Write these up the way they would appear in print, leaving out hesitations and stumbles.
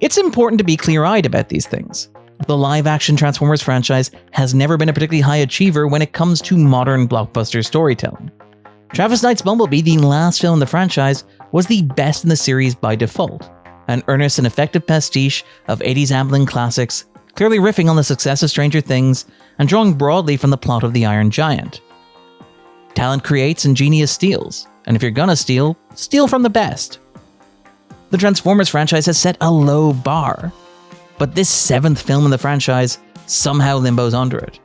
It's important to be clear-eyed about these things. The live-action Transformers franchise has never been a particularly high achiever when it comes to modern blockbuster storytelling. Travis Knight's Bumblebee, the last film in the franchise, was the best in the series by default, an earnest and effective pastiche of 80s ambling classics, clearly riffing on the success of Stranger Things and drawing broadly from the plot of The Iron Giant. Talent creates and genius steals, and if you're gonna steal, steal from the best. The Transformers franchise has set a low bar, but this 7th film in the franchise somehow limbo's under it.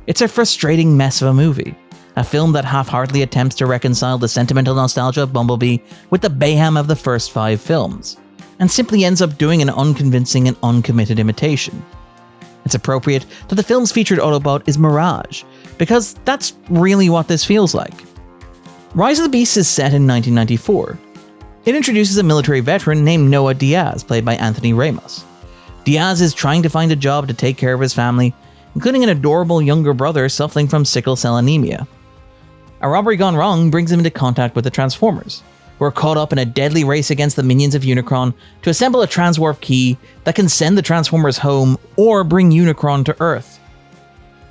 It's a frustrating mess of a movie, a film that half-heartedly attempts to reconcile the sentimental nostalgia of Bumblebee with the mayhem of the first 5 films, and simply ends up doing an unconvincing and uncommitted imitation. It's appropriate that the film's featured Autobot is Mirage, because that's really what this feels like. Rise of the Beasts is set in 1994. It introduces a military veteran named Noah Diaz, played by Anthony Ramos. Diaz is trying to find a job to take care of his family, including an adorable younger brother suffering from sickle cell anemia. A robbery gone wrong brings him into contact with the Transformers, who are caught up in a deadly race against the minions of Unicron to assemble a transwarp key that can send the Transformers home or bring Unicron to Earth.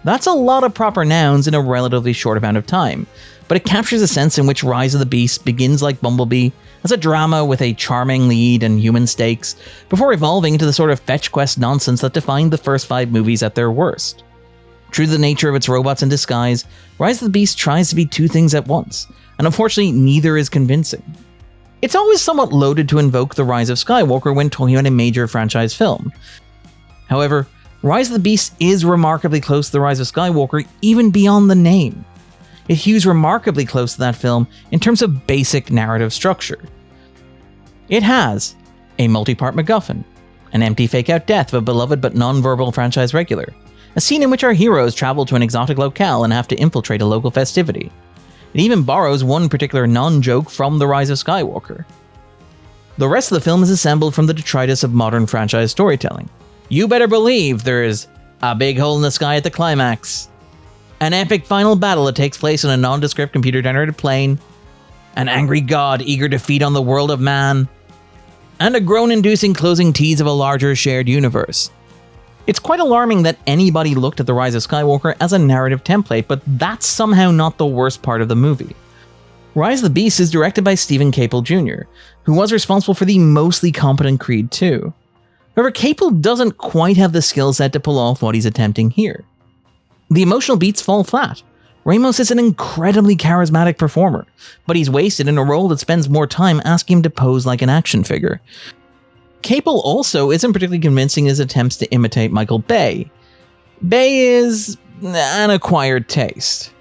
That's a lot of proper nouns in a relatively short amount of time, but it captures a sense in which Rise of the Beast begins like Bumblebee, as a drama with a charming lead and human stakes, before evolving into the sort of fetch quest nonsense that defined the first 5 movies at their worst. True to the nature of its robots in disguise, Rise of the Beast tries to be 2 things at once, and unfortunately neither is convincing. It's always somewhat loaded to invoke the Rise of Skywalker when talking about a major franchise film. However, Rise of the Beast is remarkably close to the Rise of Skywalker even beyond the name. It hews remarkably close to that film in terms of basic narrative structure. It has a multi-part MacGuffin, an empty fake-out death of a beloved but non-verbal franchise regular, a scene in which our heroes travel to an exotic locale and have to infiltrate a local festivity. It even borrows one particular non-joke from The Rise of Skywalker. The rest of the film is assembled from the detritus of modern franchise storytelling. You better believe there is a big hole in the sky at the climax, an epic final battle that takes place on a nondescript computer-generated plane, an angry god eager to feed on the world of man, and a groan-inducing closing tease of a larger shared universe. It's quite alarming that anybody looked at The Rise of Skywalker as a narrative template, but that's somehow not the worst part of the movie. Rise of the Beasts is directed by Stephen Caple Jr., who was responsible for the mostly competent Creed 2. However, Caple doesn't quite have the skill set to pull off what he's attempting here. The emotional beats fall flat. Ramos is an incredibly charismatic performer, but he's wasted in a role that spends more time asking him to pose like an action figure. Caple also isn't particularly convincing in his attempts to imitate Michael Bay. Bay is an acquired taste.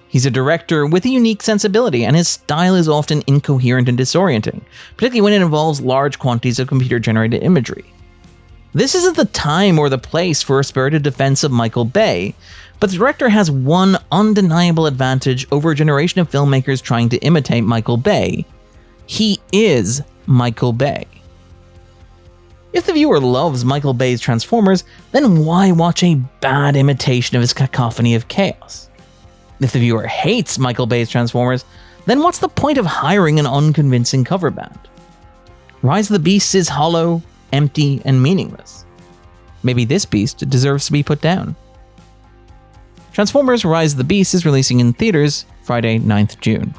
He's a director with a unique sensibility, and his style is often incoherent and disorienting, particularly when it involves large quantities of computer-generated imagery. This isn't the time or the place for a spirited defense of Michael Bay, but the director has one undeniable advantage over a generation of filmmakers trying to imitate Michael Bay. He is Michael Bay. If the viewer loves Michael Bay's Transformers, then why watch a bad imitation of his cacophony of chaos? If the viewer hates Michael Bay's Transformers, then what's the point of hiring an unconvincing cover band? Rise of the Beasts is hollow, empty, and meaningless. Maybe this beast deserves to be put down. Transformers Rise of the Beasts is releasing in theaters Friday, 9th June.